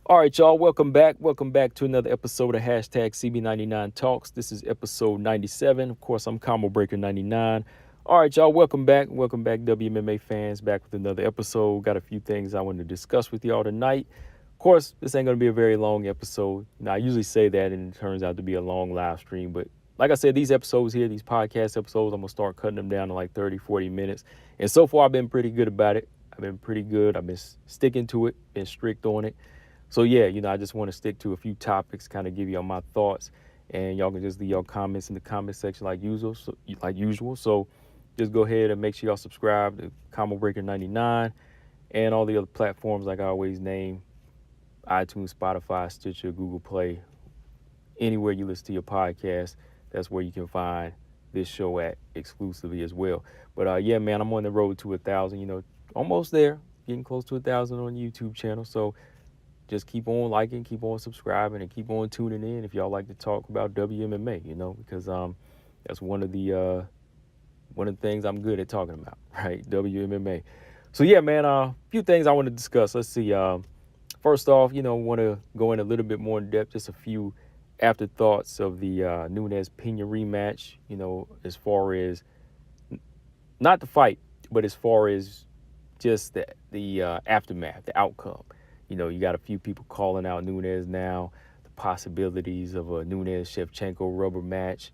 All right, y'all, welcome back. Welcome back to another episode of hashtag CB99 Talks. This is episode 97. Of course, I'm Combo Breaker 99. All right, y'all, welcome back. Welcome back, WMMA fans, back with another episode. Got a few things I wanted to discuss with y'all tonight. Of course, this ain't going to be a very long episode. Now, I usually say that and it turns out to be a long live stream, but like I said, these episodes here, these podcast episodes, I'm going to start cutting them down to like 30, 40 minutes. And so far, I've been pretty good about it. I've been pretty good. I've been sticking to it, been strict on it. So yeah, I just want to stick to a few topics, kind of give y'all my thoughts, and y'all can just leave your comments in the comment section like usual. So just go ahead and make sure y'all subscribe to Combo Breaker 99 and all the other platforms like I always name: iTunes, Spotify, Stitcher, Google Play, anywhere you listen to your podcast. That's where you can find this show at exclusively as well. But yeah, man, I'm on the road to 1,000. Almost there, getting close to 1,000 on the YouTube channel. So just keep on liking, keep on subscribing, and keep on tuning in if y'all like to talk about WMMA, because that's one of the things I'm good at talking about, right? WMMA. So yeah, man, a few things I want to discuss. Let's see. First off, want to go in a little bit more in depth, just a few afterthoughts of the Nunes Pena rematch, as far as not the fight, but as far as just the aftermath, the outcome. You got a few people calling out Nunes now, the possibilities of a Nunes-Shevchenko rubber match,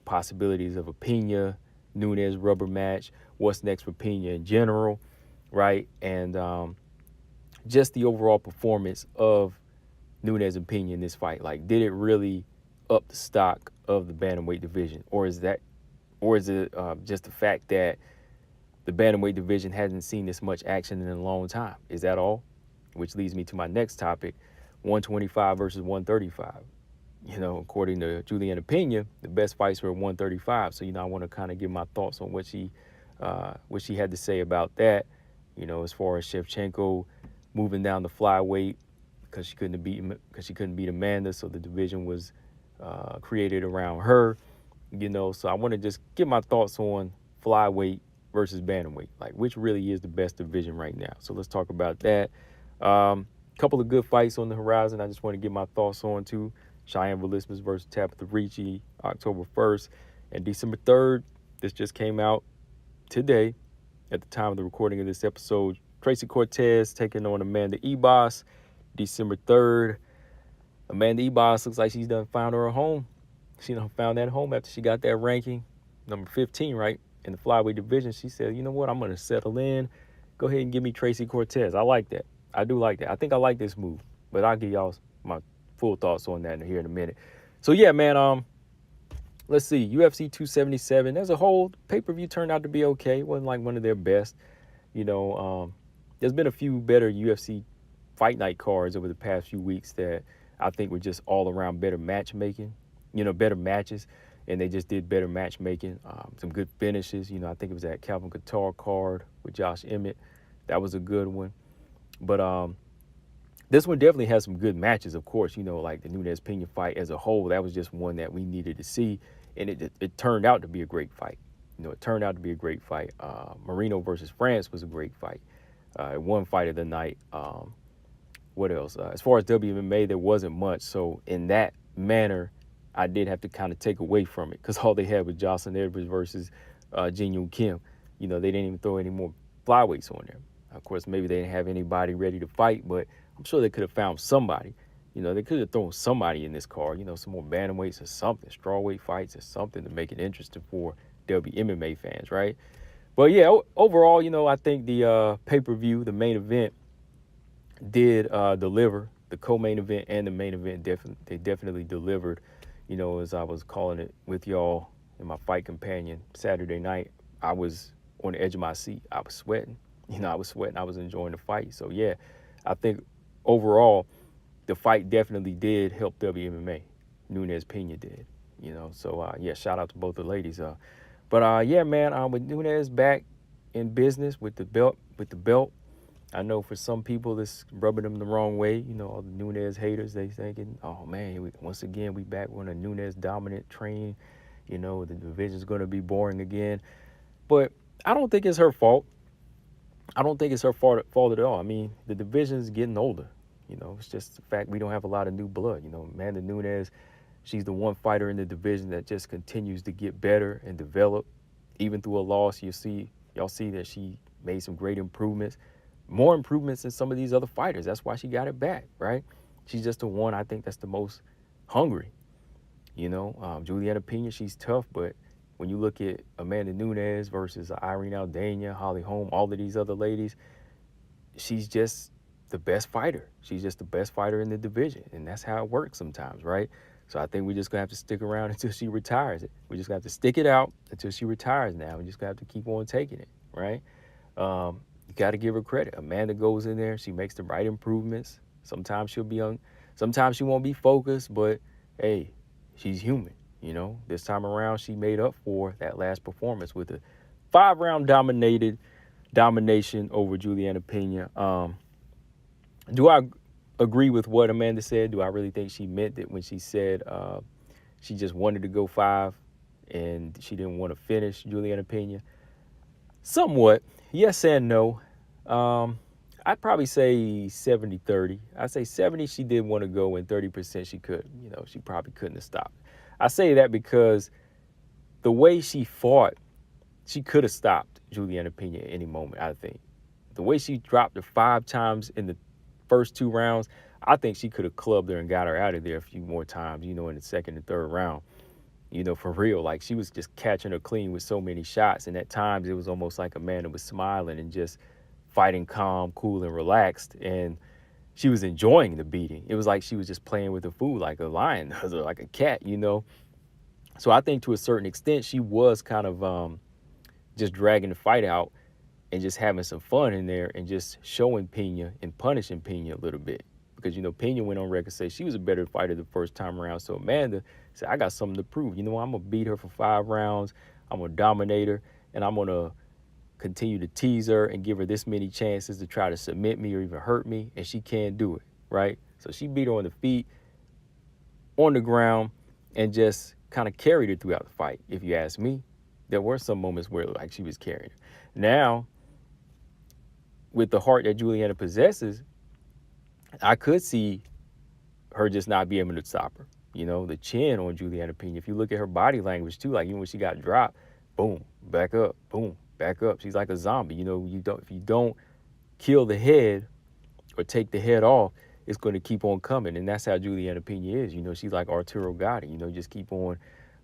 possibilities of a Pena-Nunes rubber match, what's next for Pena in general, right? And just the overall performance of Nunes and Pena in this fight. Like, did it really up the stock of the bantamweight division? Or is it just the fact that the bantamweight division hasn't seen this much action in a long time? Is that all? Which leads me to my next topic, 125 versus 135. According to Juliana Pena, the best fights were 135. So, I want to kind of give my thoughts on what she had to say about that, as far as Shevchenko moving down the flyweight because she couldn't beat Amanda. So the division was created around her, So I want to just give my thoughts on flyweight versus bantamweight, like which really is the best division right now. So let's talk about that. Couple of good fights on the horizon. I just want to get my thoughts on too. Cheyenne Vlismas versus Tabitha Ricci, October 1st and December 3rd. This just came out today at the time of the recording of this episode. Tracy Cortez taking on Amanda Ebos, December 3rd. Amanda Ebos looks like she's done found her a home. She done found that home after she got that ranking, number 15, right, in the flyweight division. She said, you know what, I'm going to settle in. Go ahead and give me Tracy Cortez. I like that. I do like that. I think I like this move, but I'll give y'all my full thoughts on that here in a minute. So yeah, man, let's see. UFC 277 as a whole, pay-per-view turned out to be okay. It wasn't like one of their best. There's been a few better UFC fight night cards over the past few weeks that I think were just all around better matchmaking, better matches, and they just did better matchmaking. Some good finishes. I think it was that Calvin Kattar card with Josh Emmett. That was a good one. But this one definitely has some good matches, of course, like the Nunes Pena fight as a whole. That was just one that we needed to see, and it turned out to be a great fight. It turned out to be a great fight. Marino versus France was a great fight. One fight of the night. What else? As far as WMMA, there wasn't much. So in that manner, I did have to kind of take away from it because all they had was Jocelyn Edwards versus Jin Yoon Kim. They didn't even throw any more flyweights on there. Of course, maybe they didn't have anybody ready to fight, but I'm sure they could have found somebody. They could have thrown somebody in this card, some more bantamweights or something, strawweight fights or something to make it interesting for WMMA fans, right? But yeah, overall, I think the pay-per-view, the main event, did deliver. The co-main event and the main event, they definitely delivered. As I was calling it with y'all in my fight companion Saturday night, I was on the edge of my seat. I was sweating. I was sweating. I was enjoying the fight. So, yeah, I think overall the fight definitely did help WMMA. Nunes Pena did, So, yeah, shout out to both the ladies. But yeah, man, with Nunes back in business with the belt, I know for some people it's rubbing them the wrong way. All the Nunes haters, they thinking, oh, man, once again, we back on a Nunes dominant train. The division's going to be boring again. But I don't think it's her fault. I don't think it's her fault at all. I mean, the division's getting older. You know, it's just the fact we don't have a lot of new blood. You know, Amanda Nunes, she's the one fighter in the division that just continues to get better and develop. Even through a loss, y'all see that she made some great improvements, more improvements than some of these other fighters. That's why she got it back, right? She's just the one I think that's the most hungry. You know, Juliana Pena, she's tough, but when you look at Amanda Nunes versus Irene Aldana, Holly Holm, all of these other ladies, she's just the best fighter. She's just the best fighter in the division, and that's how it works sometimes, right? So I think we're just gonna have to stick around until she retires it. We just gonna have to stick it out until she retires. Now we just gonna have to keep on taking it, right? You got to give her credit. Amanda goes in there, she makes the right improvements. Sometimes she'll be on, sometimes she won't be focused, but hey, she's human. You know, this time around she made up for that last performance with a 5-round domination over Juliana Pena. Do I agree with what Amanda said? Do I really think she meant it when she said she just wanted to go 5 and she didn't want to finish Juliana Pena? Somewhat. Yes and no. I'd probably say 70-30. I'd say 70 she did want to go and 30% she could. You know, she probably couldn't have stopped. I say that because the way she fought, she could have stopped Juliana Pena at any moment, I think. The way she dropped her 5 times in the first 2 rounds, I think she could have clubbed her and got her out of there a few more times, you know, in the second and third round. You know, for real, like she was just catching her clean with so many shots. And at times it was almost like Amanda was smiling and just fighting calm, cool, and relaxed. And she was enjoying the beating. It was like she was just playing with the food like a lion or like a cat, you know. So I think to a certain extent, she was kind of just dragging the fight out and just having some fun in there and just showing Pena and punishing Pena a little bit. Because, you know, Pena went on record say she was a better fighter the first time around. So Amanda said, I got something to prove. You know, I'm going to beat her for 5 rounds. I'm going to dominate her. And I'm going to continue to tease her and give her this many chances to try to submit me or even hurt me. And she can't do it, right? So she beat her on the feet, on the ground, and just kind of carried her throughout the fight. If you ask me, there were some moments where like she was carrying her. Now, with the heart that Juliana possesses, I could see her just not be able to stop her. You know, the chin on Juliana Pena. If you look at her body language too, like even when she got dropped, boom, back up, boom, back up. She's like a zombie. You know, if you don't kill the head or take the head off, it's going to keep on coming. And that's how Juliana Pena is. You know, she's like Arturo Gatti. You know, just keep on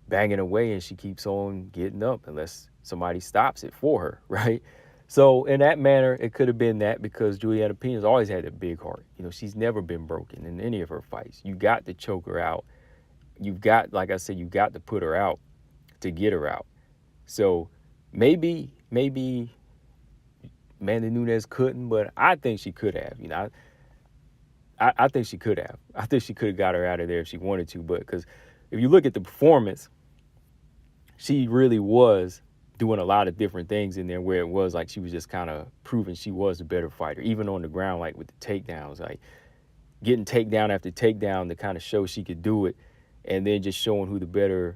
banging away and she keeps on getting up unless somebody stops it for her, right? So in that manner, it could have been that because Juliana Pena's always had a big heart. You know, she's never been broken in any of her fights. You got to choke her out. You've got, like I said, you got to put her out to get her out. So maybe Amanda Nunes couldn't, but I think she could have. You know, I think she could have. I think she could have got her out of there if she wanted to. But because if you look at the performance, she really was doing a lot of different things in there where it was like she was just kind of proving she was a better fighter, even on the ground, like with the takedowns, like getting takedown after takedown to kind of show she could do it, and then just showing who the better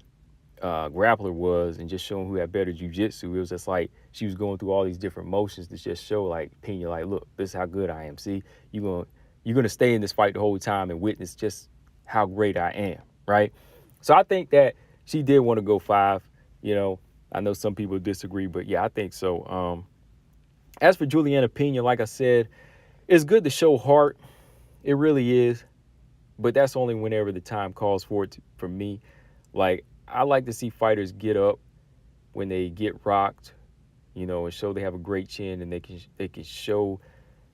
grappler was and just showing who had better jiu-jitsu. It was just like she was going through all these different motions to just show like Pena, like, look, this is how good I am. See, you're gonna stay in this fight the whole time and witness just how great I am, right? So I think that she did want to go 5. You know, I know some people disagree, but yeah, I think so. As for Juliana Pena, like I said, it's good to show heart. It really is. But that's only whenever the time calls for it for me. Like, I like to see fighters get up when they get rocked, you know, and show they have a great chin and they can show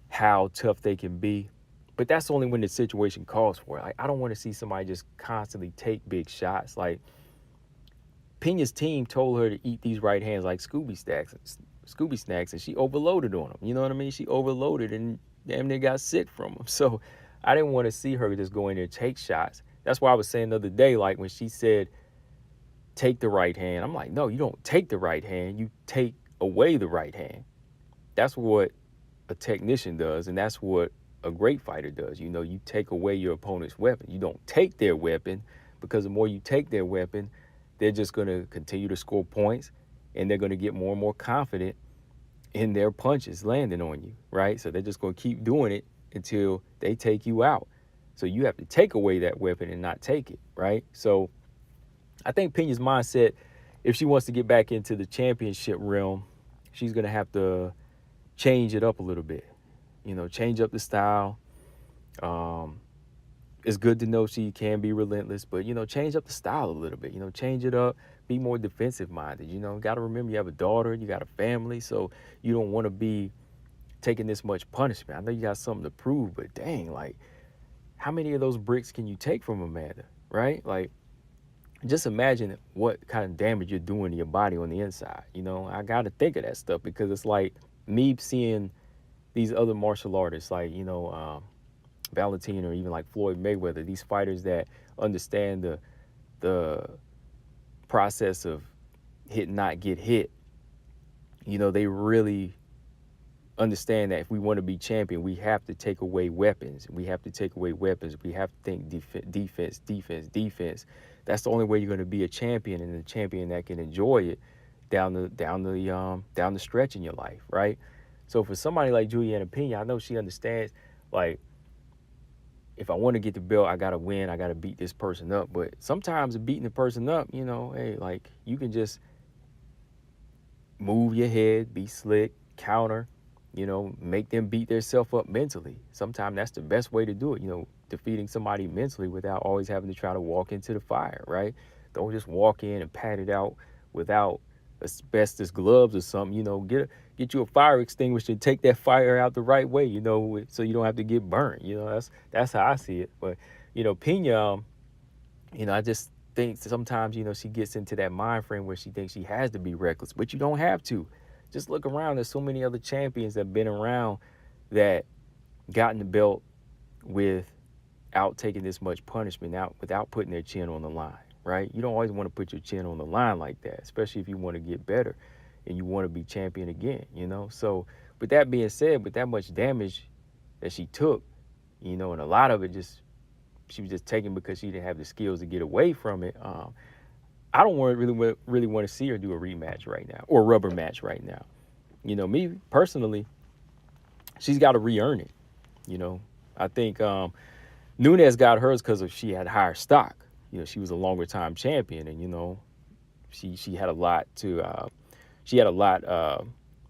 how tough they can be. But that's only when the situation calls for it. Like, I don't want to see somebody just constantly take big shots. Like, Pena's team told her to eat these right hands like Scooby snacks, and she overloaded on them. You know what I mean? She overloaded and damn near got sick from them. So I didn't want to see her just go in there and take shots. That's why I was saying the other day, like when she said, take the right hand. I'm like, no, you don't take the right hand. You take away the right hand. That's what a technician does, and that's what a great fighter does. You know, you take away your opponent's weapon. You don't take their weapon, because the more you take their weapon, they're just going to continue to score points, and they're going to get more and more confident in their punches landing on you, right? So they're just going to keep doing it until they take you out. So you have to take away that weapon and not take it, right? So I think Pena's mindset, if she wants to get back into the championship realm, she's going to have to change it up a little bit. Change up the style. It's good to know she can be relentless, but, change up the style a little bit. Change it up. Be more defensive minded. Got to remember you have a daughter, you got a family, so you don't want to be taking this much punishment. I know you got something to prove, but dang, like, how many of those bricks can you take from Amanda, right? Like, just imagine what kind of damage you're doing to your body on the inside. I got to think of that stuff because it's like me seeing these other martial artists like, Valentina or even like Floyd Mayweather, these fighters that understand the process of hit, not get hit. They really understand that if we want to be champion, we have to take away weapons. We have to take away weapons. We have to think defense. That's the only way you're going to be a champion, and a champion that can enjoy it down the stretch in your life, right? So for somebody like Juliana Pena, I know she understands, like, if I want to get the belt, I got to win. I got to beat this person up. But sometimes beating the person up, hey, like, you can just move your head, be slick, counter, make them beat themselves up mentally. Sometimes that's the best way to do it, defeating somebody mentally without always having to try to walk into the fire, right? Don't just walk in and pat it out without asbestos gloves or something. Get you a fire extinguisher and take that fire out the right way, so you don't have to get burned. That's how I see it. But, Pena, I just think sometimes, she gets into that mind frame where she thinks she has to be reckless, but you don't have to. Just look around. There's so many other champions that have been around that gotten the belt without taking this much punishment, without putting their chin on the line, right? You don't always want to put your chin on the line like that, especially if you want to get better and you want to be champion again, So, with that being said, with that much damage that she took, and a lot of it she was just taking because she didn't have the skills to get away from it. I don't really want to see her do a rematch right now or a rubber match right now. Me personally, she's got to re-earn it. I think Nunes got hers because she had higher stock. She was a longer time champion, and she had a lot to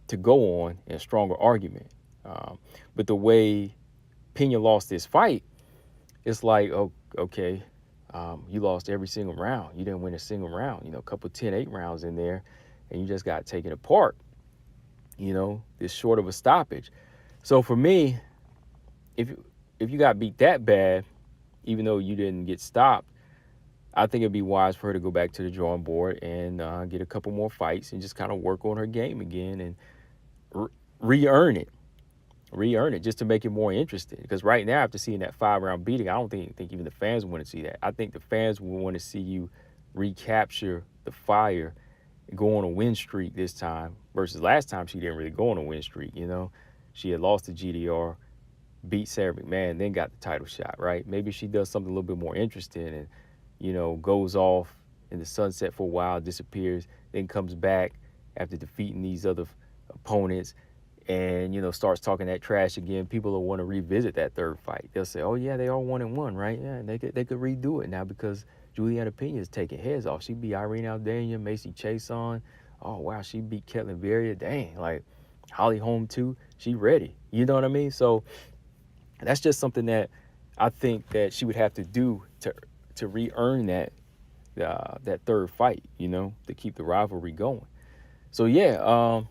to go on and a stronger argument. But the way Pena lost this fight, it's like, oh, okay. You lost every single round. You didn't win a single round. A couple 10-8 rounds in there, and you just got taken apart. This short of a stoppage. So for me, if you got beat that bad, even though you didn't get stopped, I think it'd be wise for her to go back to the drawing board and get a couple more fights and just kind of work on her game again and re-earn it. Just to make it more interesting. Because right now, after seeing that 5-round beating, I don't think even the fans want to see that. I think the fans will want to see you recapture the fire, go on a win streak this time, versus last time she didn't really go on a win streak, She had lost to GDR, beat Sarah McMahon, then got the title shot, right? Maybe she does something a little bit more interesting and, goes off in the sunset for a while, disappears, then comes back after defeating these other opponents, and, starts talking that trash again. People will want to revisit that third fight. They'll say, oh, yeah, they are 1-1, right? Yeah, and they could redo it now because Juliana Pena is taking heads off. She beat Irene Aldana, Macy Chiasson. Oh, wow, she beat Ketlin Vieira. Dang, like Holly Holm, too. She ready. You know what I mean? So that's just something that I think that she would have to do to re-earn that third fight, to keep the rivalry going. So, yeah,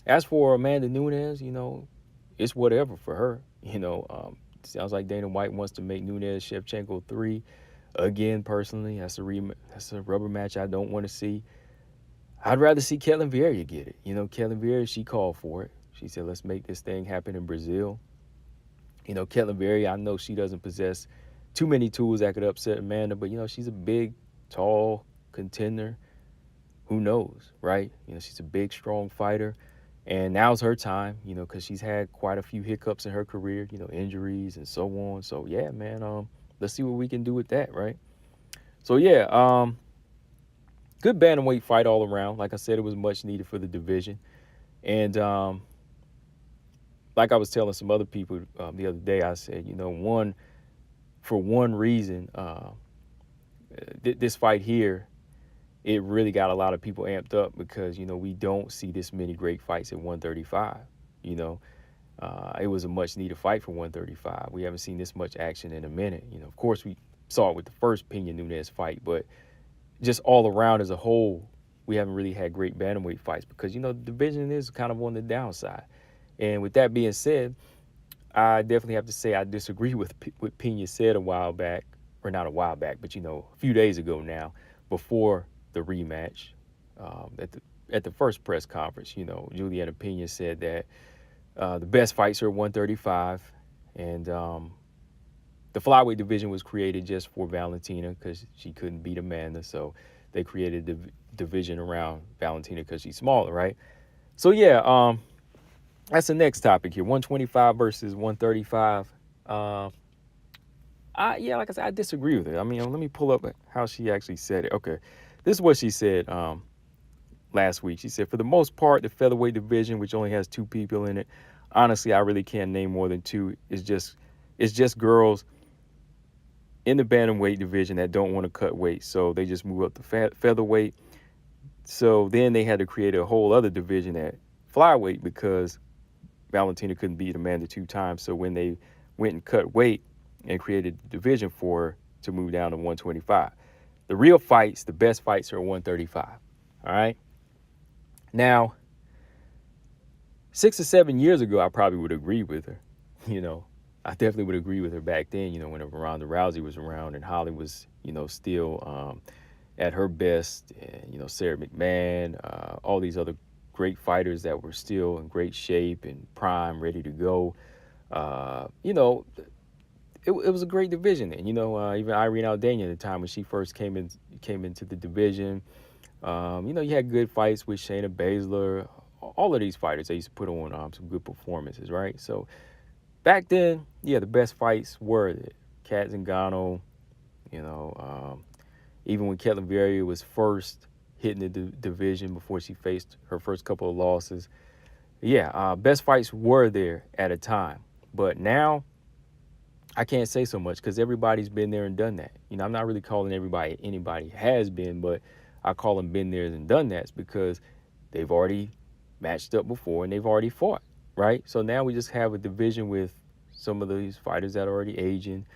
as for Amanda Nunes, it's whatever for her. Sounds like Dana White wants to make Nunes Shevchenko 3 again. Personally, that's a rubber match I don't want to see. I'd rather see Ketlin Vieira get it. Ketlin Vieira, she called for it. She said, let's make this thing happen in Brazil. Ketlin Vieira, I know she doesn't possess too many tools that could upset Amanda, but, she's a big, tall contender. Who knows, right? She's a big, strong fighter. And now's her time, because she's had quite a few hiccups in her career, injuries and so on. So, yeah, man, let's see what we can do with that, right? So, yeah, good bantamweight fight all around. Like I said, it was much needed for the division. And like I was telling some other people the other day, I said, for one reason, this fight here, it really got a lot of people amped up because, we don't see this many great fights at 135. It was a much needed fight for 135. We haven't seen this much action in a minute. Of course, we saw it with the first Pena Nunes fight, but just all around as a whole, we haven't really had great bantamweight fights because, the division is kind of on the downside. And with that being said, I definitely have to say I disagree with what Pena said a while back, or not a while back, but, a few days ago now, before the rematch, at the first press conference. Juliana Pena said that the best fights are 135, and the flyweight division was created just for Valentina because she couldn't beat Amanda, so they created the division around Valentina because she's smaller, right? So yeah, that's the next topic here: 125 versus 135. Like I said, I disagree with it. I mean, let me pull up how she actually said it. Okay, this is what she said last week. She said, for the most part, the featherweight division, which only has 2 people in it, honestly, I really can't name more than 2. It's just girls in the bantamweight division that don't want to cut weight, so they just move up to featherweight. So then they had to create a whole other division at flyweight because Valentina couldn't beat Amanda 2 times. So when they went and cut weight and created the division for her to move down to 125, the real fights, the best fights, are 135. All right. Now, 6 or 7 years ago, I probably would agree with her. I definitely would agree with her back then, whenever Ronda Rousey was around and Holly was, still at her best. And, Sarah McMahon, all these other great fighters that were still in great shape and prime, ready to go. It was a great division then. Even Irene Aldana at the time when she first came into the division. You had good fights with Shayna Baszler. All of these fighters, they used to put on some good performances, right? So back then, the best fights were the Kat Zingano, even when Ketlin Vieira was first hitting the division before she faced her first couple of losses. Best fights were there at a time. But now, I can't say so much because everybody's been there and done that. I'm not really calling anybody has been, but I call them been there and done that because they've already matched up before and they've already fought, right? So now we just have a division with some of these fighters that are already aging.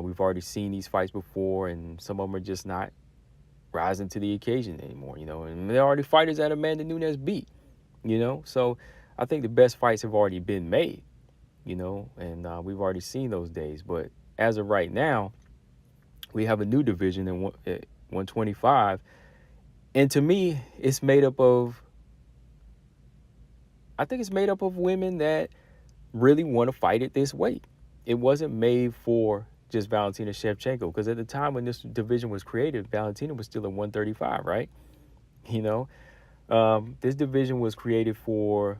We've already seen these fights before, and some of them are just not rising to the occasion anymore, and they're already fighters that Amanda Nunes beat, So I think the best fights have already been made, and we've already seen those days. But as of right now, we have a new division at 125, and to me, it's made up of women that really want to fight at this weight. It wasn't made for just Valentina Shevchenko, because at the time when this division was created, Valentina was still at 135, right? This division was created for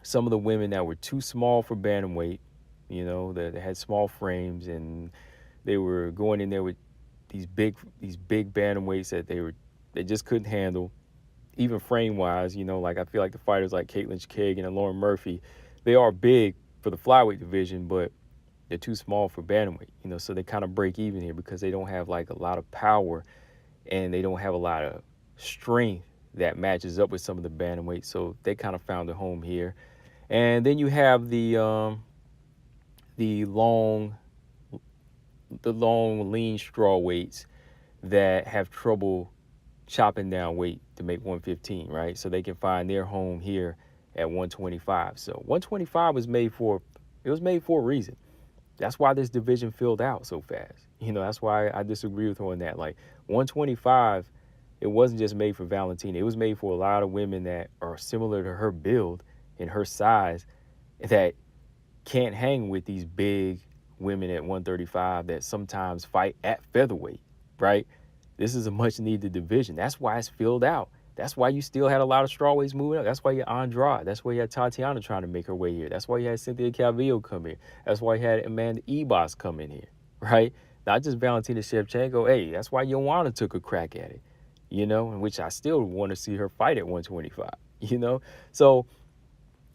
some of the women that were too small for bantamweight, that had small frames, and they were going in there with these big bantamweights that they just couldn't handle, even frame wise. Like I feel like the fighters like Caitlin Kagan and Lauren Murphy, they are big for the flyweight division, but they're too small for bantamweight, so they kind of break even here because they don't have like a lot of power and they don't have a lot of strength that matches up with some of the bantamweight. So they kind of found a home here. And then you have the long lean straw weights that have trouble chopping down weight to make 115, right? So they can find their home here at 125. So 125 was made for a reason. That's why this division filled out so fast. That's why I disagree with her on that. Like 125, it wasn't just made for Valentina. It was made for a lot of women that are similar to her build and her size that can't hang with these big women at 135 that sometimes fight at featherweight, right? This is a much needed division. That's why it's filled out. That's why you still had a lot of strawweights moving up. That's why you had Andrade. That's why you had Tatiana trying to make her way here. That's why you had Cynthia Calvillo come here. That's why you had Amanda Ebos come in here, right? Not just Valentina Shevchenko. Hey, that's why Joanna took a crack at it, in which I still want to see her fight at 125, So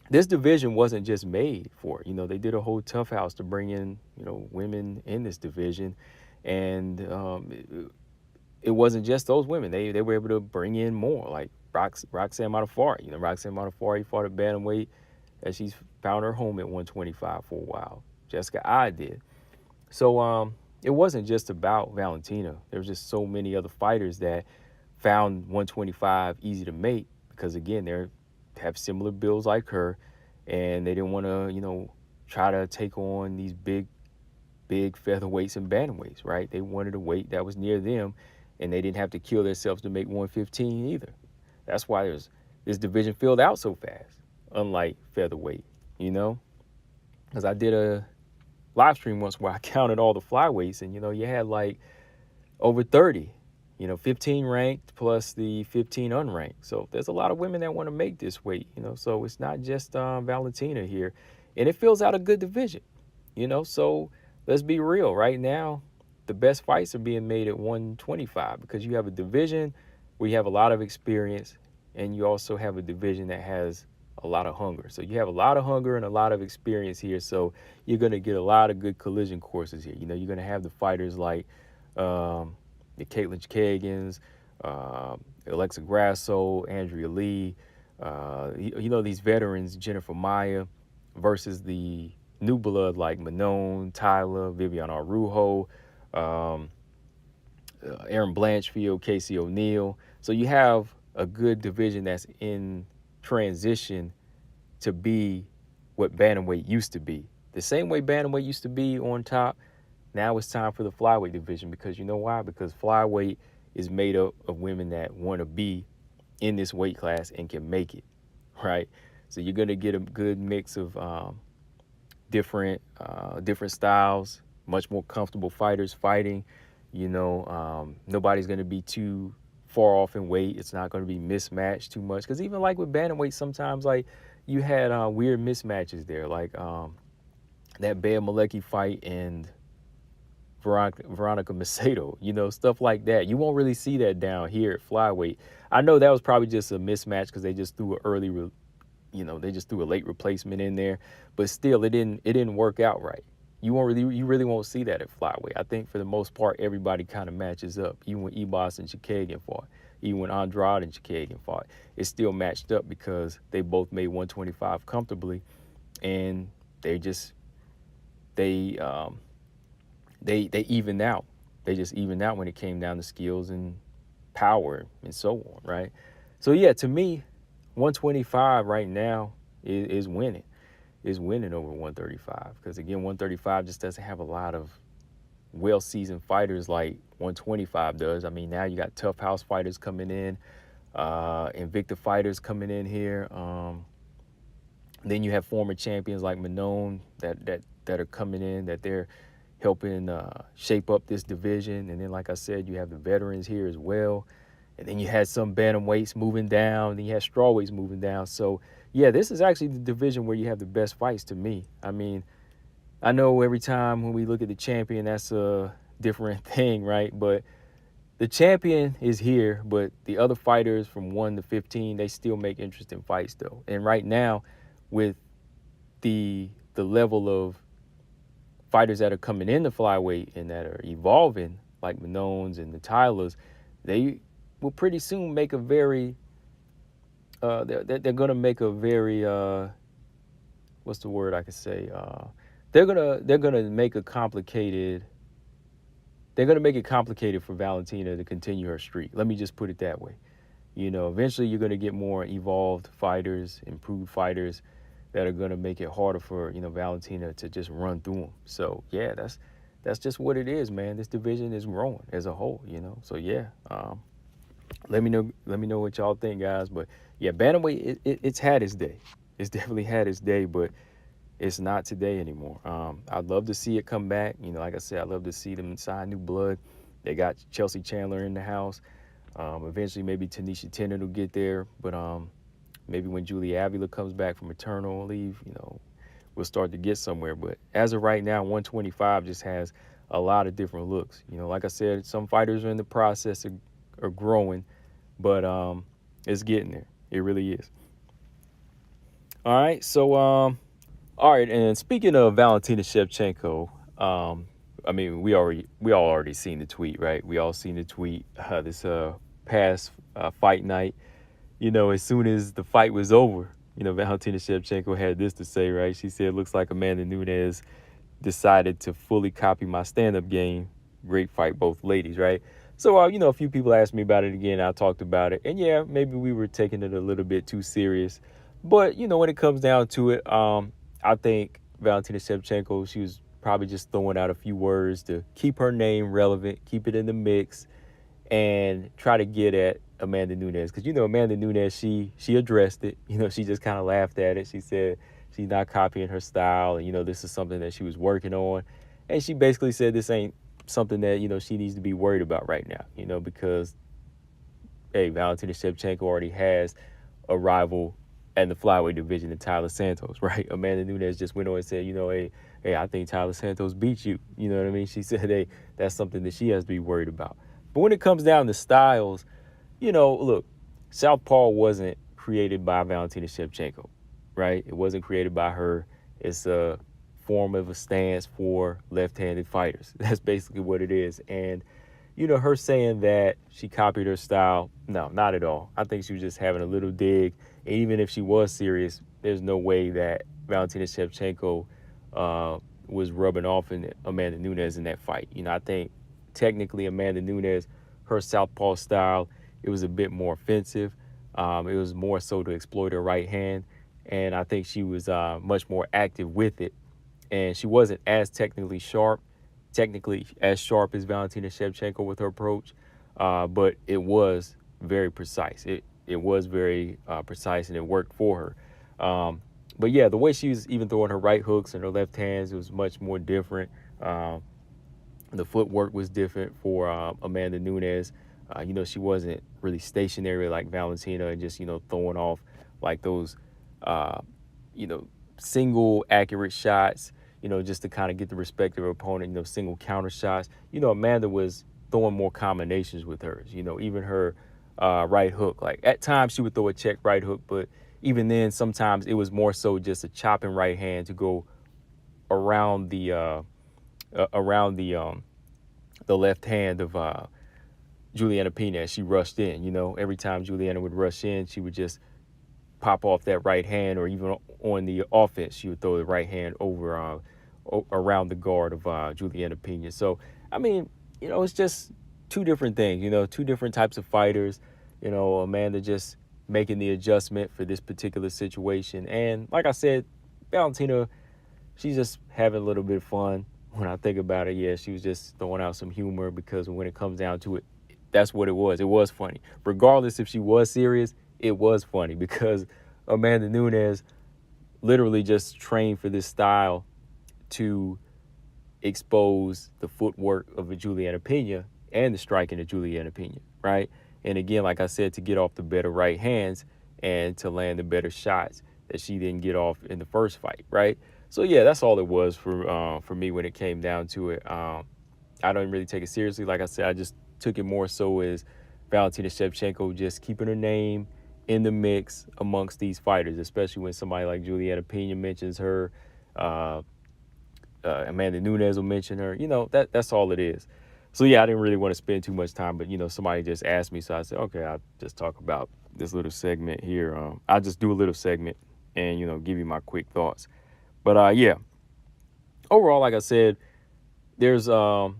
this division wasn't just made for it. They did a whole tough house to bring in, women in this division. And it wasn't just those women. They were able to bring in more, like Roxanne Modafferi. Roxanne Modafferi fought at bantamweight, as she's found her home at 125 for a while. Jessica I did. So it wasn't just about Valentina. There was just so many other fighters that found 125 easy to make because, again, they have similar builds like her, and they didn't want to, try to take on these big featherweights and bantamweights, right? They wanted a weight that was near them, and they didn't have to kill themselves to make 115 either. That's why this division filled out so fast, unlike featherweight, because I did a live stream once where I counted all the flyweights, and you had like over 30, 15 ranked plus the 15 unranked. So there's a lot of women that want to make this weight, so it's not just Valentina here, and it fills out a good division, so let's be real. Right now, the best fights are being made at 125 because you have a division where you have a lot of experience, and you also have a division that has a lot of hunger. So you have a lot of hunger and a lot of experience here. So you're going to get a lot of good collision courses here. You're going to have the fighters like the Caitlin Chikagins, Alexa Grasso, Andrea Lee, these veterans, Jennifer Maia, versus the new blood like Manon, Tyler, Vivian Araujo, Aaron Blanchfield, Casey O'Neill. So you have a good division that's in transition to be what bantamweight used to be. The same way bantamweight used to be on top, now it's time for the flyweight division, because you know why? Because flyweight is made up of women that want to be in this weight class and can make it, right? So you're going to get a good mix of different styles, much more comfortable fighters fighting. Nobody's going to be too far off in weight. It's not going to be mismatched too much, because even like with bantamweight, sometimes like you had weird mismatches there, like that Bea Malecki fight and Veronica Macedo, stuff like that. You won't really see that down here at flyweight. I know that was probably just a mismatch because they just threw they just threw a late replacement in there, but still it didn't work out right. You really won't see that at flyweight. I think for the most part everybody kind of matches up. Even when Ebos and Chikagin fought, even when Andrade and Chikagin fought, it still matched up because they both made 125 comfortably, and they evened out. They just evened out when it came down to skills and power and so on, right? So yeah, to me, 125 right now is winning. Is winning over 135, because again, 135 just doesn't have a lot of well-seasoned fighters like 125 does. I mean, now you got tough house fighters coming in, Invicta fighters coming in here. Then you have former champions like Manon that are coming in, that they're helping shape up this division. And then, like I said, you have the veterans here as well. And then you had some bantamweights moving down. Then you had strawweights moving down. So, yeah, this is actually the division where you have the best fights to me. I mean, I know every time when we look at the champion, that's a different thing, right? But the champion is here, but the other fighters from 1 to 15, they still make interesting fights, though. And right now, with the level of fighters that are coming into flyweight and that are evolving, like Manones and the Tylers, they will pretty soon make a very they're gonna make a very what's the word I could say? They're gonna make it complicated for Valentina to continue her streak. Let me just put it that way. Eventually you're gonna get more evolved fighters, improved fighters that are gonna make it harder for Valentina to just run through them. So yeah, that's just what it is, man. This division is growing as a whole. So yeah. Let me know what y'all think, guys. But yeah, bantamweight, it's had its day. It's definitely had its day, but it's not today anymore. I'd love to see it come back. Like I said, I'd love to see them sign new blood. They got Chelsea Chandler in the house. Eventually, maybe Tanisha Tennant will get there. But maybe when Julie Avila comes back from maternal leave, we'll start to get somewhere. But as of right now, 125 just has a lot of different looks. Like I said, some fighters are in the process of are growing, but it's getting there. It really is. All right. So, all right. And speaking of Valentina Shevchenko, I mean, we all already seen the tweet, right? We all seen the tweet this past fight night. As soon as the fight was over, Valentina Shevchenko had this to say, right? She said, "Looks like Amanda Nunes decided to fully copy my stand-up game. Great fight, both ladies," right? So, a few people asked me about it again. I talked about it, and yeah, maybe we were taking it a little bit too serious. But when it comes down to it, I think Valentina Shevchenko, she was probably just throwing out a few words to keep her name relevant, keep it in the mix, and try to get at Amanda Nunes. Because, Amanda Nunes, she addressed it. She just kind of laughed at it. She said she's not copying her style. And, this is something that she was working on. And she basically said this ain't something that, she needs to be worried about right now, because, hey, Valentina Shevchenko already has a rival in the flyweight division in Tyler Santos, right? Amanda Nunes just went on and said, hey, I think Tyler Santos beat you. You know what I mean? She said, hey, that's something that she has to be worried about. But when it comes down to styles, look, Southpaw wasn't created by Valentina Shevchenko, right? It wasn't created by her. It's a form of a stance for left-handed fighters. That's basically what it is. And, her saying that she copied her style, no, not at all. I think she was just having a little dig. And even if she was serious, there's no way that Valentina Shevchenko was rubbing off in Amanda Nunes in that fight. I think technically Amanda Nunes, her southpaw style, it was a bit more offensive. It was more so to exploit her right hand. And I think she was much more active with it. And she wasn't as technically as sharp as Valentina Shevchenko with her approach. But it was very precise. It was very precise, and it worked for her. But yeah, the way she was even throwing her right hooks and her left hands, it was much more different. The footwork was different for Amanda Nunes. She wasn't really stationary like Valentina and just, throwing off like those, single accurate shots, just to kind of get the respect of her opponent, single counter shots. Amanda was throwing more combinations with hers, even her right hook. Like at times she would throw a check right hook, but even then sometimes it was more so just a chopping right hand to go around the left hand of Juliana Pena as she rushed in. Every time Juliana would rush in, she would just pop off that right hand, or even on the offense, she would throw the right hand over around the guard of Juliana Pena. So, I mean, it's just two different things, two different types of fighters. Amanda just making the adjustment for this particular situation. And like I said, Valentina, she's just having a little bit of fun. When I think about it, yeah, she was just throwing out some humor, because when it comes down to it, that's what it was. It was funny. Regardless if she was serious, it was funny, because Amanda Nunes literally just trained for this style to expose the footwork of Juliana Pena and the striking of Juliana Pena, right? And again, like I said, to get off the better right hands and to land the better shots that she didn't get off in the first fight, right? So yeah, that's all it was for me when it came down to it. I don't really take it seriously. Like I said, I just took it more so as Valentina Shevchenko just keeping her name in the mix amongst these fighters, especially when somebody like Juliana Pena mentions her, Amanda Nunes will mention her. That's all it is. So yeah, I didn't really want to spend too much time, but somebody just asked me, so I said, okay, I'll just talk about this little segment here. I'll just do a little segment and give you my quick thoughts. But yeah, overall, like I said, there's always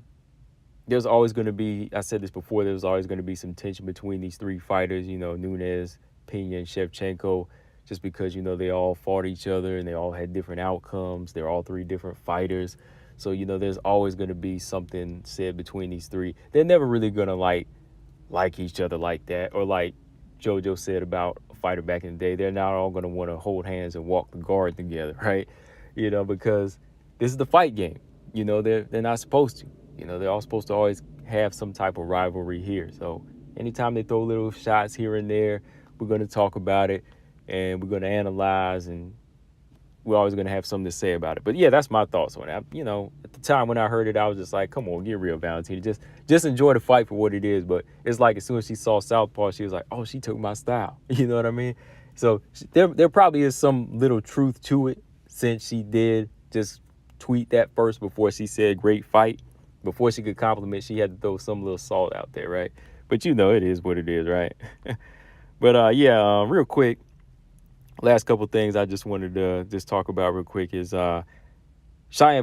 going to be, I said this before, there's always going to be some tension between these three fighters, Nunes, Pena, and Shevchenko, just because, they all fought each other and they all had different outcomes. They're all three different fighters. So, there's always going to be something said between these three. They're never really going to like each other like that, or like JoJo said about a fighter back in the day, they're not all going to want to hold hands and walk the guard together, right? Because this is the fight game. They're not supposed to. They're all supposed to always have some type of rivalry here. So anytime they throw little shots here and there, we're going to talk about it and we're going to analyze, and we're always going to have something to say about it. But yeah, that's my thoughts on it. At the time when I heard it, I was just like, come on, get real, Valentina. Just enjoy the fight for what it is. But it's like as soon as she saw Southpaw, she was like, oh, she took my style. You know what I mean? So there probably is some little truth to it, since she did just tweet that first before she said great fight. Before she could compliment, she had to throw some little salt out there, right? But it is what it is, right? But real quick, last couple things I just wanted to just talk about real quick is Cheyenne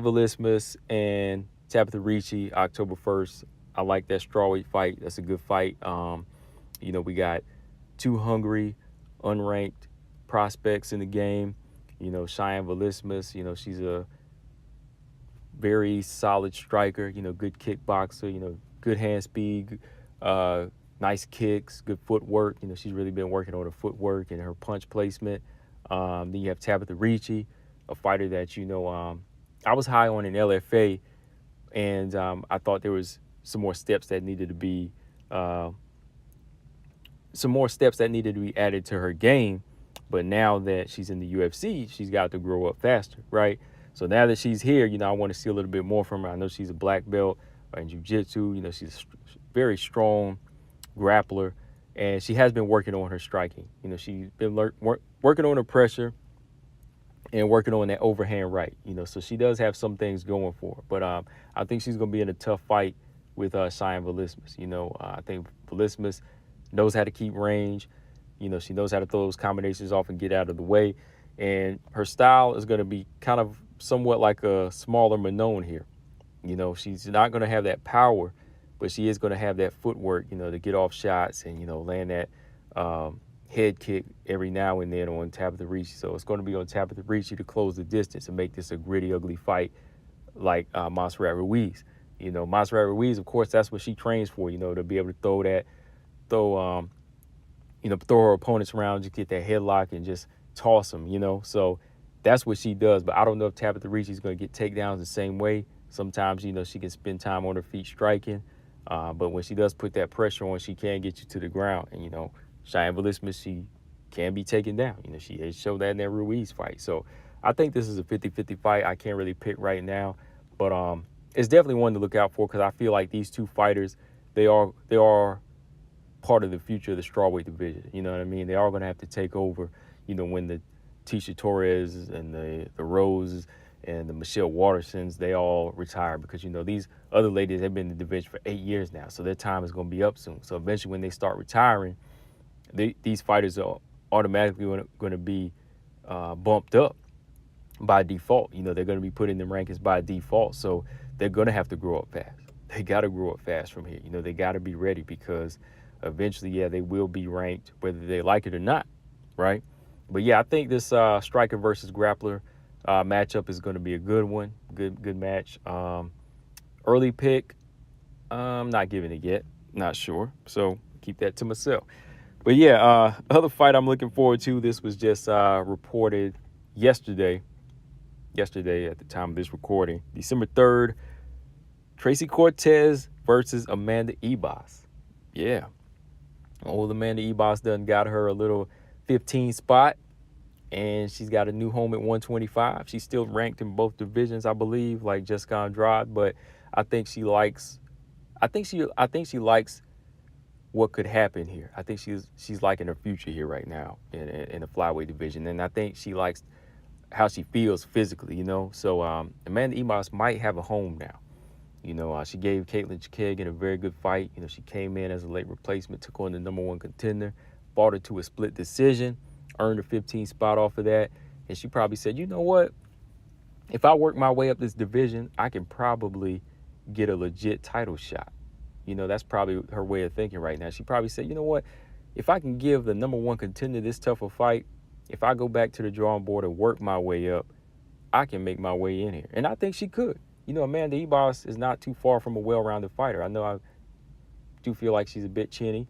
Vlismas and Tabitha Ricci, October 1st. I like that strawweight fight. That's a good fight. We got two hungry, unranked prospects in the game. Cheyenne Vlismas, she's a very solid striker, good kickboxer, good hand speed, nice kicks, good footwork. She's really been working on her footwork and her punch placement. Then you have Tabitha Ricci, a fighter that, I was high on in LFA, and I thought there was some more steps that needed to be added to her game. But now that she's in the UFC, she's got to grow up faster, right? So now that she's here, I want to see a little bit more from her. I know she's a black belt in jiu-jitsu. She's a very strong grappler, and she has been working on her striking. She's been working on her pressure and working on that overhand right. So she does have some things going for her. But I think she's going to be in a tough fight with Cheyenne Vlismas. I think Vlismas knows how to keep range. She knows how to throw those combinations off and get out of the way. And her style is going to be kind of somewhat like a smaller Manon here. She's not going to have that power, but she is going to have that footwork, to get off shots and, land that head kick every now and then on Tabitha Ricci. So it's going to be on Tabitha Ricci to close the distance and make this a gritty, ugly fight like Montserrat Ruiz. Montserrat Ruiz, of course, that's what she trains for, to be able to throw her opponents around, just get that headlock and just toss them, So that's what she does. But I don't know if Tabitha Ricci is going to get takedowns the same way. Sometimes, she can spend time on her feet striking. But when she does put that pressure on, she can get you to the ground. And, Cheyenne Vlismas, she can be taken down. She has showed that in that Ruiz fight. So I think this is a 50-50 fight. I can't really pick right now. But it's definitely one to look out for, because I feel like these two fighters, they are part of the future of the strawweight division. You know what I mean? They are going to have to take over, when the Tisha Torres and the Roses and the Michelle Watersons, they all retire, because, these other ladies have been in the division for 8 years now. So their time is going to be up soon. So eventually when they start retiring, these fighters are automatically going to be bumped up by default. They're going to be put in the rankings by default. So they're going to have to grow up fast. They got to grow up fast from here. They got to be ready, because eventually, they will be ranked whether they like it or not, right? But, I think this striker versus grappler matchup is going to be a good one, good match. Early pick, I'm not giving it yet, not sure. So keep that to myself. But, other fight I'm looking forward to, this was just reported yesterday at the time of this recording, December 3rd, Tracy Cortez versus Amanda Ebas. Yeah. Old Amanda Ebas done got her a little 15 spot, and she's got a new home at 125. She's still ranked in both divisions, I believe, like Jessica Andrade, but I think she likes what could happen here. I think she's liking her future here right now in the flyweight division, and I think she likes how she feels physically, So Amanda Ebas might have a home now. She gave Caitlin Chikagan a very good fight. She came in as a late replacement, took on the number one contender, fought her to a split decision, earned a 15 spot off of that. And she probably said, you know what? If I work my way up this division, I can probably get a legit title shot. That's probably her way of thinking right now. She probably said, you know what? If I can give the number one contender this tough a fight, if I go back to the drawing board and work my way up, I can make my way in here. And I think she could. Amanda Ebas is not too far from a well-rounded fighter. I know I do feel like she's a bit chinny,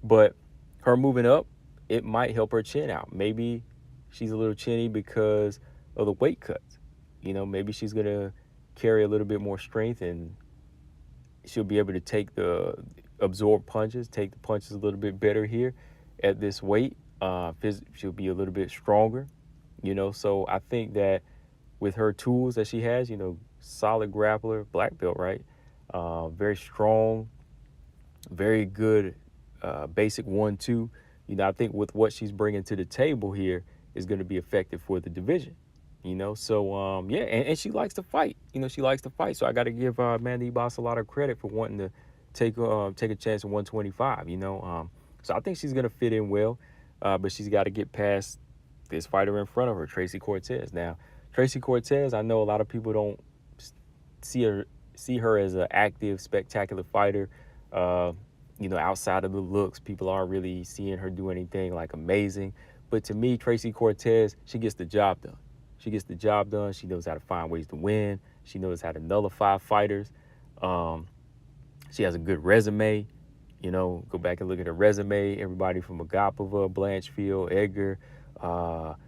but her moving up, it might help her chin out. Maybe she's a little chinny because of the weight cuts. Maybe she's going to carry a little bit more strength, and she'll be able to absorb punches, take the punches a little bit better here at this weight. She'll be a little bit stronger, So I think that with her tools that she has, solid grappler, black belt, right? Very strong, very good basic 1-2. I think with what she's bringing to the table here is going to be effective for the division. So yeah, and she likes to fight. She likes to fight. So I got to give Amanda Ibas a lot of credit for wanting to take a chance at 125. So I think she's gonna fit in well, but she's got to get past this fighter in front of her, Tracy Cortez. Now, Tracy Cortez, I know a lot of people don't see her as an active, spectacular fighter. Outside of the looks, people aren't really seeing her do anything like amazing. But to me, Tracy Cortez, she gets the job done. She gets the job done. She knows how to find ways to win. She knows how to nullify fighters. She has a good resume. Go back and look at her resume. Everybody from Agapova, Blanchfield, Edgar,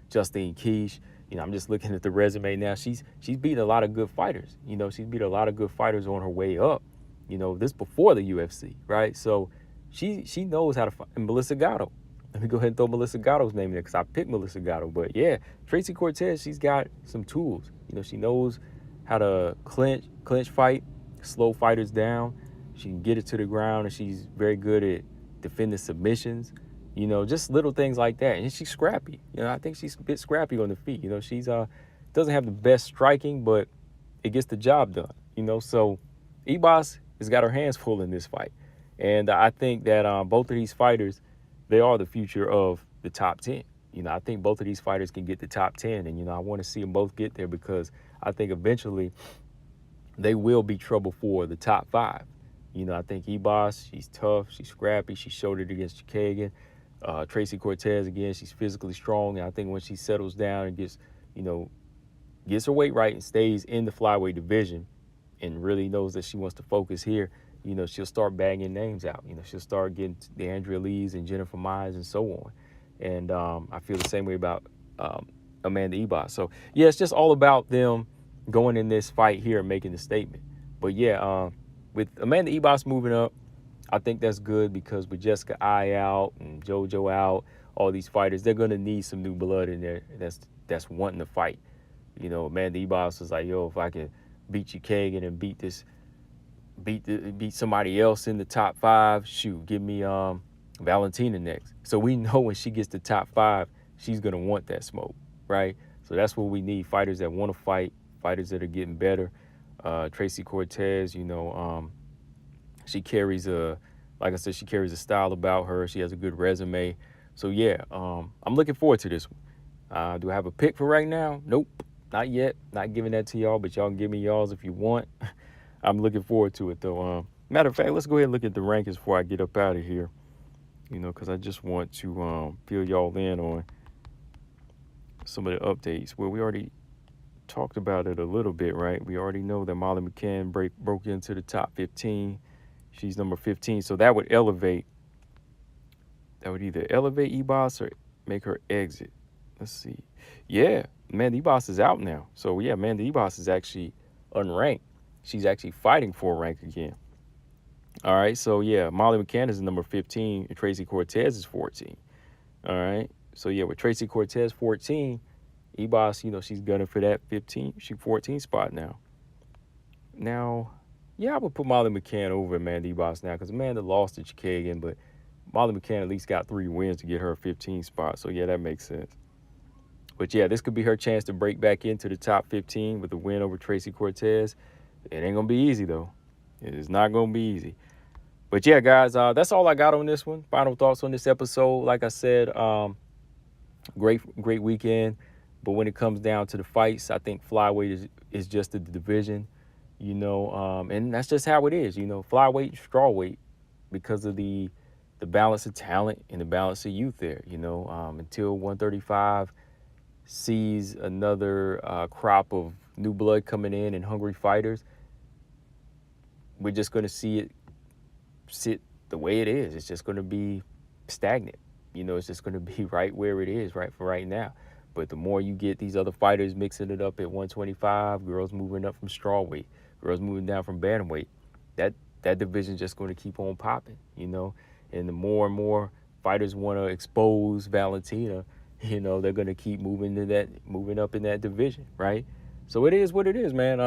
Justine Keesh. I'm just looking at the resume now. She's beaten a lot of good fighters. She's beat a lot of good fighters on her way up. This before the UFC, right? So she knows how to fight. And Melissa Gatto. Let me go ahead and throw Melissa Gatto's name in there because I picked Melissa Gatto. But yeah, Tracy Cortez, she's got some tools. She knows how to clinch fight, slow fighters down. She can get it to the ground, and she's very good at defending submissions. Just little things like that. And she's scrappy. I think she's a bit scrappy on the feet. She's doesn't have the best striking, but it gets the job done. So Ibas has got her hands full in this fight. And I think that both of these fighters, they are the future of the top 10. I think both of these fighters can get the top 10. And, I want to see them both get there because I think eventually they will be trouble for the top 5. I think Ibas, she's tough, she's scrappy, she showed it against Chikagan. Tracy Cortez, again, she's physically strong. And I think when she settles down and gets her weight right and stays in the flyweight division and really knows that she wants to focus here, she'll start banging names out. She'll start getting the Andrea Lees and Jennifer Myers and so on. And I feel the same way about Amanda Ibas. So, yeah, it's just all about them going in this fight here and making the statement. But, yeah, with Amanda Ibas moving up, I think that's good because with Jessica Ai out and JoJo out, all these fighters, they're going to need some new blood in there that's wanting to fight. Amanda Ibas was like, yo, if I can beat you Kagan and beat somebody else in the top 5, shoot, give me Valentina next. So we know when she gets to top 5, she's going to want that smoke, right? So that's what we need, fighters that want to fight, fighters that are getting better. Tracy Cortez, she carries like I said, she carries a style about her. She has a good resume. So, yeah, I'm looking forward to this one. Do I have a pick for right now? Nope, not yet. Not giving that to y'all, but y'all can give me y'all's if you want. I'm looking forward to it, though. Matter of fact, let's go ahead and look at the rankings before I get up out of here, because I just want to fill y'all in on some of the updates. Well, we already talked about it a little bit, right? We already know that Molly McCann broke into the top 15. She's number 15, so that would either elevate Ibas or make her exit. Let's see. Yeah, Amanda Ibas is out now. So, yeah, Amanda Ibas is actually unranked. She's actually fighting for a rank again. All right, so, yeah, Molly McCann is number 15, and Tracy Cortez is 14. All right, so, yeah, with Tracy Cortez 14, Ibas, she's gunning for that 14 spot now. Now, yeah, I would put Molly McCann over Amanda Ibas now because Amanda lost to Chikagan, but Molly McCann at least got 3 wins to get her a 15 spot. So, yeah, that makes sense. But, yeah, this could be her chance to break back into the top 15 with a win over Tracy Cortez. It ain't going to be easy, though. It is not going to be easy. But, yeah, guys, that's all I got on this one. Final thoughts on this episode. Like I said, great weekend. But when it comes down to the fights, I think flyweight is just the division, and that's just how it is, flyweight and strawweight because of the balance of talent and the balance of youth there, until 135 sees another crop of new blood coming in and hungry fighters, we're just going to see it sit the way it is. It's just going to be stagnant. It's just going to be right where it is right for right now. But the more you get these other fighters mixing it up at 125, girls moving up from strawweight, girls moving down from bantamweight, that division's just going to keep on popping, And the more and more fighters want to expose Valentina, they're going to keep moving up in that division, right? So it is what it is, man.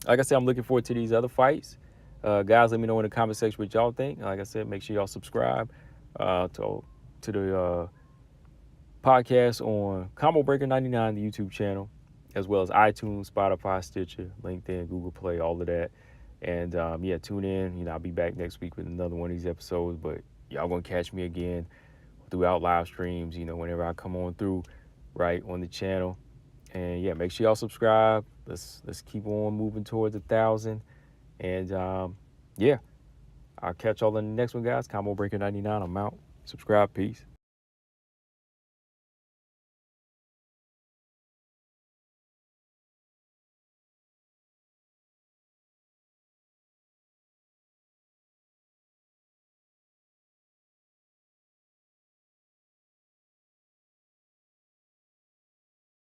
Like I said, I'm looking forward to these other fights. Guys, let me know in the comment section what y'all think. Like I said, make sure y'all subscribe to to the podcast on Combo Breaker 99, the YouTube channel, as well as iTunes, Spotify, Stitcher, LinkedIn, Google Play, all of that. And yeah, tune in. I'll be back next week with another one of these episodes. But y'all gonna catch me again throughout live streams. Whenever I come on through, right on the channel. And yeah, make sure y'all subscribe. Let's keep on moving towards 1,000. And yeah, I'll catch y'all in the next one, guys. Combo Breaker 99. I'm out. Subscribe. Peace.